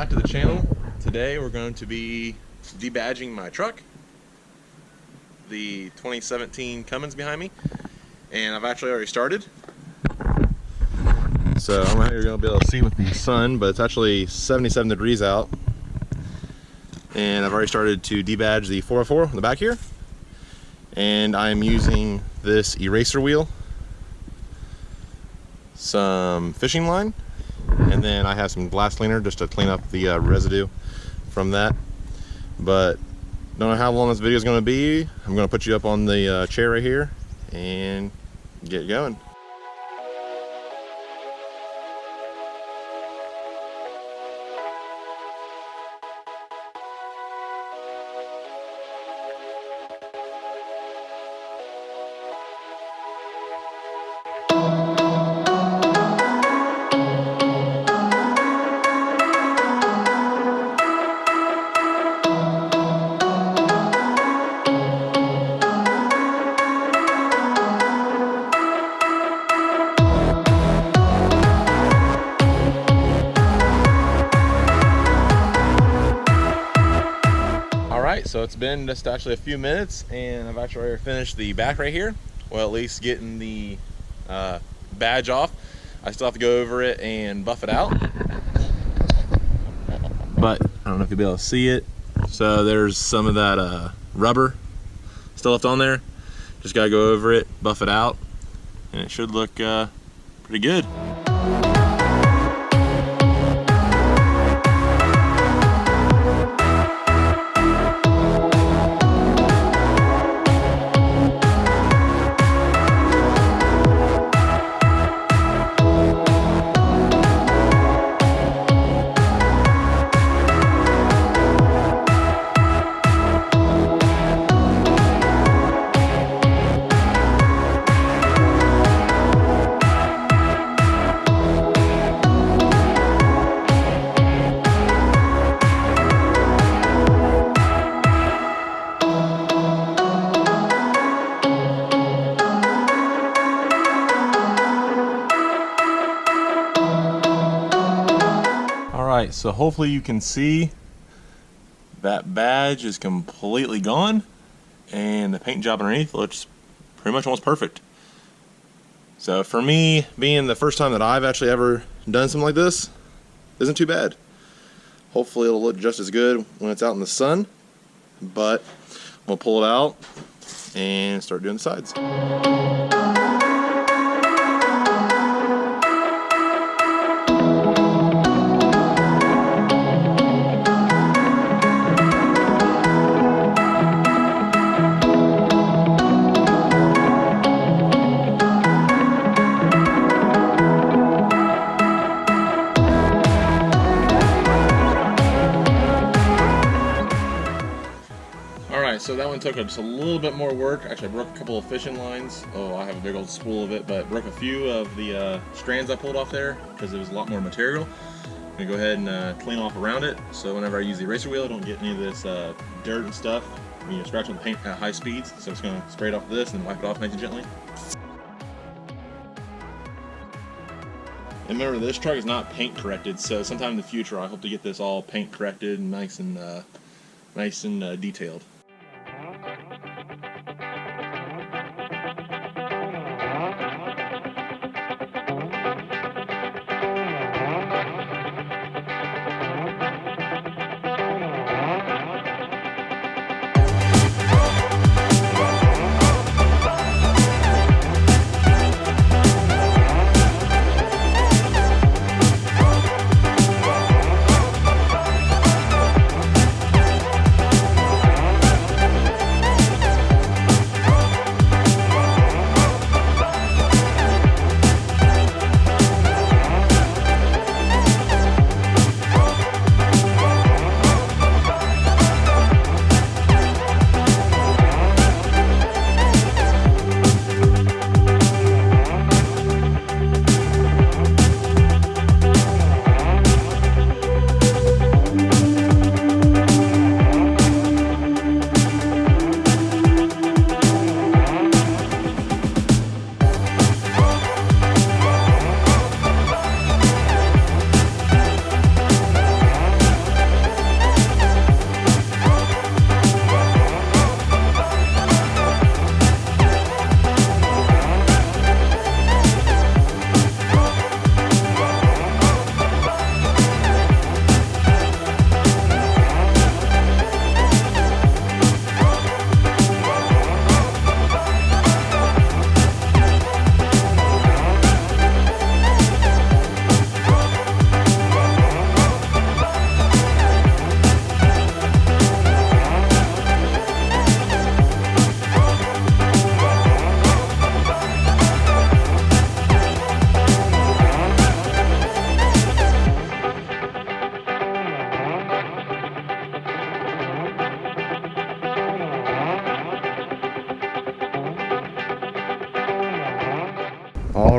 back to the channel. Today we're going to be debadging my truck, the 2017 Cummins behind me, and I've actually already started. So I don't know how you're going to be able to see with the sun, but it's actually 77 degrees out, and I've already started to debadge the 404 in the back here, and I'm using this eraser wheel, some fishing line, and then I have some glass cleaner just to clean up the residue from that. But don't know how long this video is going to be. I'm going to put you up on the chair right here and get going. So it's been just actually a few minutes, and I've actually already finished the back right here. Well, at least getting the badge off. I still have to go over it and buff it out, but I don't know if you'll be able to see it. So there's some of that rubber still left on there. Just gotta go over it, buff it out, and it should look pretty good. Alright, so hopefully you can see that badge is completely gone, and the paint job underneath looks pretty much almost perfect. So for me, being the first time that I've actually ever done something like this, isn't too bad. Hopefully it'll look just as good when it's out in the sun, but we'll pull it out and start doing the sides. So that one took just a little bit more work. Actually, I broke a couple of fishing lines. Oh, I have a big old spool of it, but broke a few of the strands I pulled off there because it was a lot more material. I'm gonna go ahead and clean off around it, so whenever I use the eraser wheel, I don't get any of this dirt and stuff. You know, scratching the paint at high speeds. So I'm just gonna spray it off with this and wipe it off nice and gently. And remember, this truck is not paint corrected, so sometime in the future, I hope to get this all paint corrected and nice and detailed.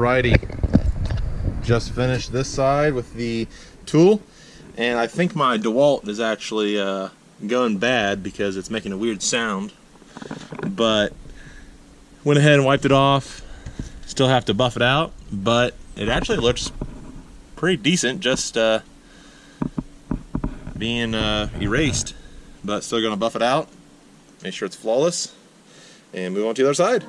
Alrighty, just finished this side with the tool, and I think my DeWalt is actually going bad because it's making a weird sound, but went ahead and wiped it off. Still have to buff it out, but it actually looks pretty decent, just being erased, but still gonna buff it out, make sure it's flawless, and move on to the other side.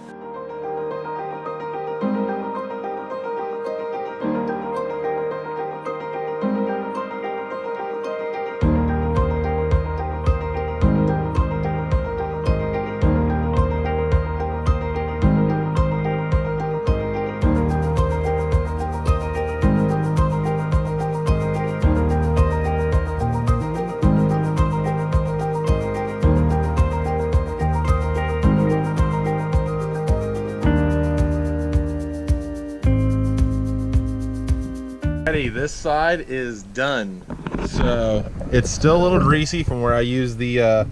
This side is done. So it's still a little greasy from where I used the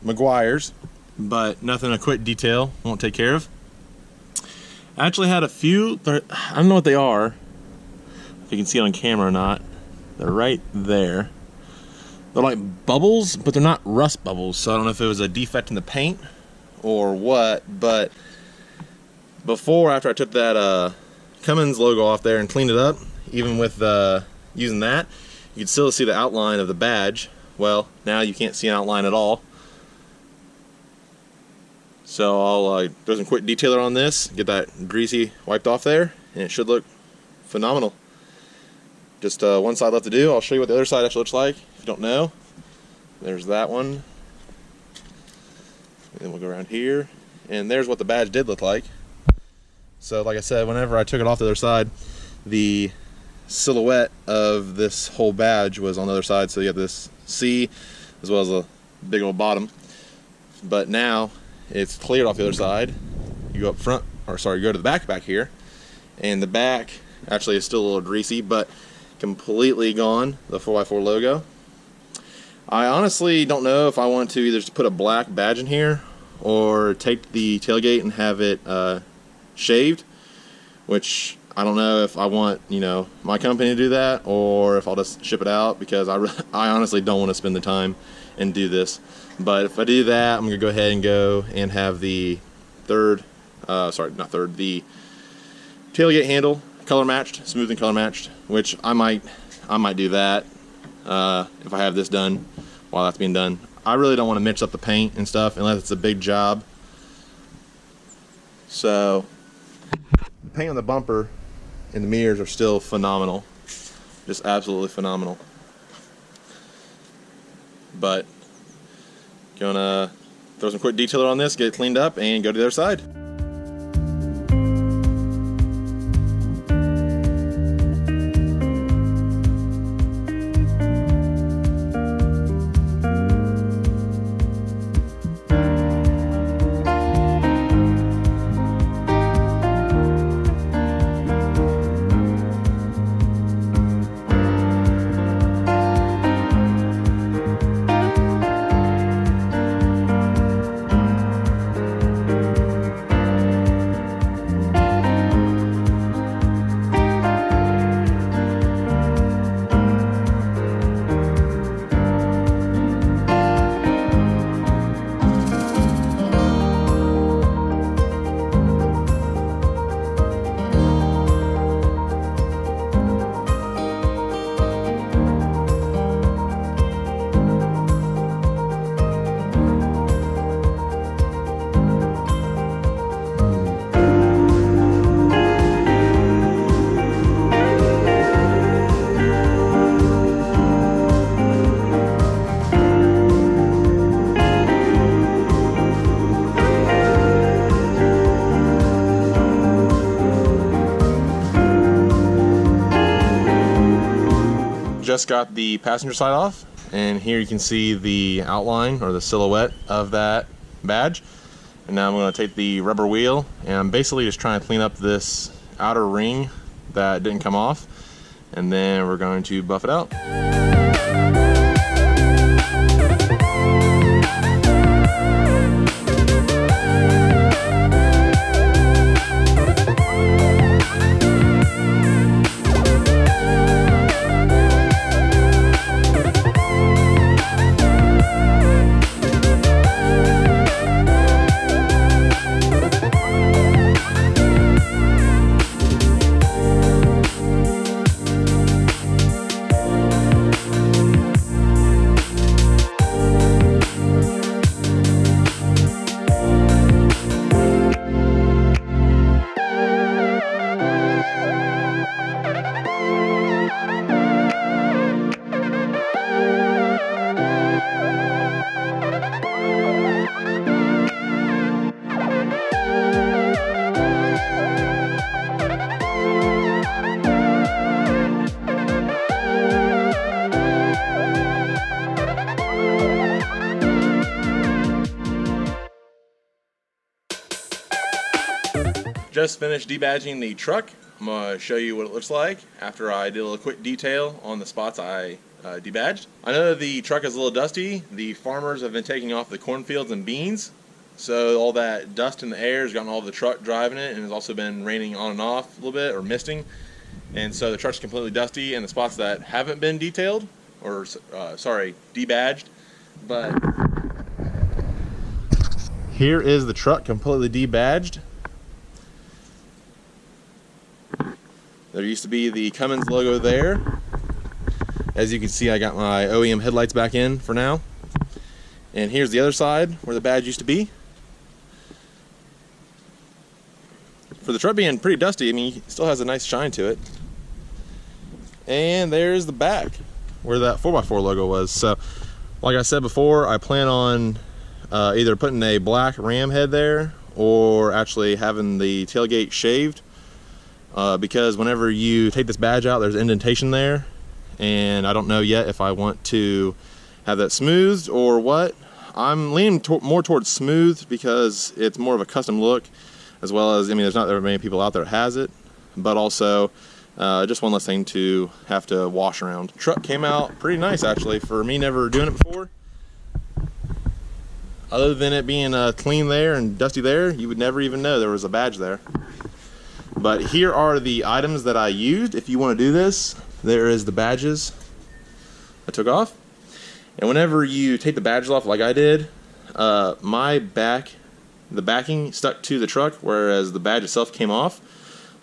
Meguiar's, but nothing a quick detail won't take care of. I actually had a few, I don't know what they are, if you can see it on camera or not. They're right there. They're like bubbles, but they're not rust bubbles, so I don't know if it was a defect in the paint or what, but after I took that Cummins logo off there and cleaned it up, even with using that, you can still see the outline of the badge. Well, now you can't see an outline at all. So I'll do some quick detailer on this, get that greasy wiped off there, and it should look phenomenal. Just one side left to do. I'll show you what the other side actually looks like. If you don't know, there's that one. And then we'll go around here, and there's what the badge did look like. So like I said, whenever I took it off the other side, the silhouette of this whole badge was on the other side, so you have this C as well as a big old bottom. But now it's cleared off the other side. You go up front, or sorry, you go to the back here, and the back actually is still a little greasy, but completely gone, the 4x4 logo. I honestly don't know if I want to either just put a black badge in here or take the tailgate and have it shaved, which I don't know if I want, you know, my company to do that or if I'll just ship it out, because I honestly don't want to spend the time and do this. But if I do that, I'm gonna go ahead and go and have the the tailgate handle color matched, smooth and color matched, which I might do that if I have this done while that's being done. I really don't want to mix up the paint and stuff unless it's a big job. So the paint on the bumper and the mirrors are still phenomenal, just absolutely phenomenal. But gonna throw some quick detailer on this, get it cleaned up, and go to the other side. Just got the passenger side off, and here you can see the outline or the silhouette of that badge. And now I'm going to take the rubber wheel, and I'm basically just trying to clean up this outer ring that didn't come off, and then we're going to buff it out. just finished debadging the truck. I'm going to show you what it looks like after I did a little quick detail on the spots I debadged. I know the truck is a little dusty. The farmers have been taking off the cornfields and beans, so all that dust in the air has gotten all of the truck driving it, and it's also been raining on and off a little bit, or misting, and so the truck's completely dusty. And the spots that haven't been detailed, or debadged, but here is the truck completely debadged. There used to be the Cummins logo there. As you can see, I got my OEM headlights back in for now. And here's the other side where the badge used to be. For the truck being pretty dusty, I mean, it still has a nice shine to it. And there's the back where that 4x4 logo was. So, like I said before, I plan on either putting a black ram head there or actually having the tailgate shaved. Because whenever you take this badge out, there's indentation there, and I don't know yet if I want to have that smoothed or what. I'm leaning more towards smooth because it's more of a custom look, as well as, I mean, there's not very many people out there that has it, but also just one less thing to have to wash around. Truck came out pretty nice, actually, for me never doing it before. Other than it being clean there and dusty there, you would never even know there was a badge there. But here are the items that I used. If you want to do this, there is the badges I took off. And whenever you take the badges off like I did, the backing stuck to the truck, whereas the badge itself came off.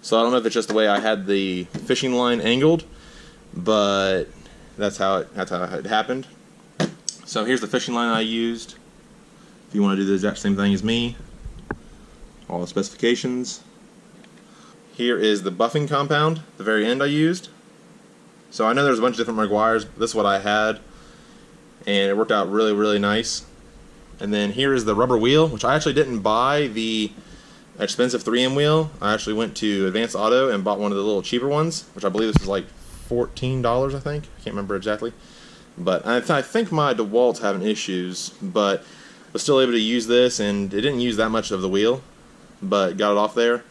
So I don't know if it's just the way I had the fishing line angled, but that's how it happened. So here's the fishing line I used. If you want to do the exact same thing as me, all the specifications. Here is the buffing compound, the very end I used. So I know there's a bunch of different Maguires. This is what I had, and it worked out really, really nice. And then here is the rubber wheel, which I actually didn't buy the expensive 3M wheel. I actually went to Advanced Auto and bought one of the little cheaper ones, which I believe this was like $14, I think. I can't remember exactly. But I think my DeWalt's having issues, but was still able to use this, and it didn't use that much of the wheel, but got it off there.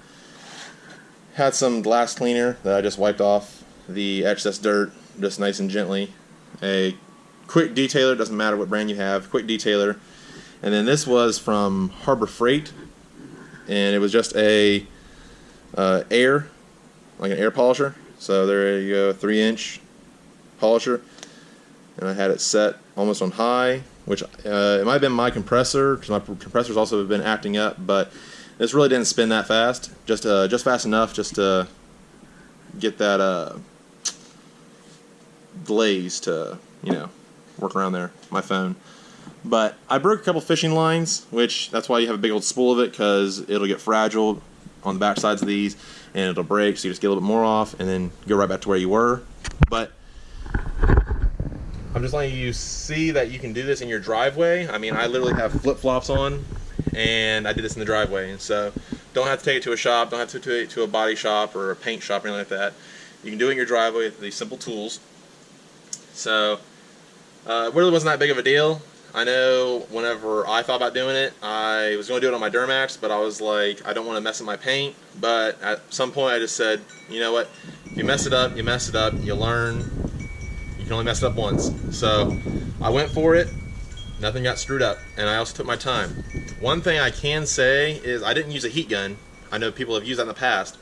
Had some glass cleaner that I just wiped off the excess dirt, just nice and gently. A quick detailer, doesn't matter what brand you have, quick detailer. And then this was from Harbor Freight, and it was just a like an air polisher. So there you go, 3-inch polisher. And I had it set almost on high, which it might have been my compressor, because my compressor's also been acting up, but this really didn't spin that fast, just fast enough just to get that glaze to, you know, work around there, my phone. But I broke a couple fishing lines, which that's why you have a big old spool of it, because it'll get fragile on the back sides of these, and it'll break, so you just get a little bit more off, and then go right back to where you were. But I'm just letting you see that you can do this in your driveway. I mean, I literally have flip-flops on, and I did this in the driveway, and so don't have to take it to a shop, don't have to take it to a body shop or a paint shop or anything like that. You can do it in your driveway with these simple tools. So it really wasn't that big of a deal. I know whenever I thought about doing it, I was going to do it on my Duramax, but I was like, I don't want to mess up my paint. But at some point I just said, you know what, if you mess it up, you mess it up, you learn. You can only mess it up once. So I went for it. Nothing got screwed up, and I also took my time. One thing I can say is I didn't use a heat gun. I know people have used that in the past.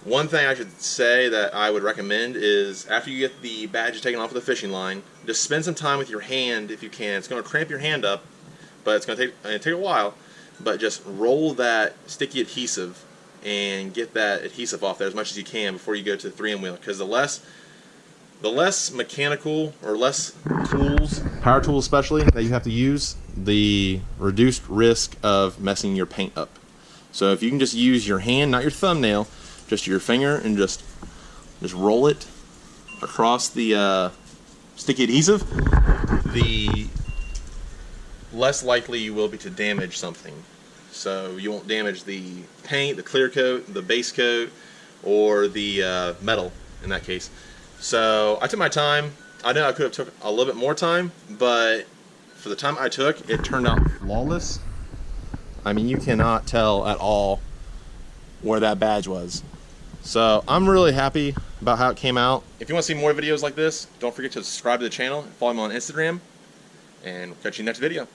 One thing I should say that I would recommend is after you get the badge taken off of the fishing line, just spend some time with your hand if you can. It's going to cramp your hand up, but it's going to take a while. But just roll that sticky adhesive and get that adhesive off there as much as you can before you go to the 3M wheel, because the less mechanical or less tools, power tools especially, that you have to use, the reduced risk of messing your paint up. So if you can just use your hand, not your thumbnail, just your finger, and just roll it across the sticky adhesive, the less likely you will be to damage something. So you won't damage the paint, the clear coat, the base coat, or the metal in that case. So I took my time. I know I could have took a little bit more time, but for the time I took, it turned out flawless. I mean, you cannot tell at all where that badge was. So I'm really happy about how it came out. If you want to see more videos like this, don't forget to subscribe to the channel and follow me on Instagram, and we'll catch you in the next video.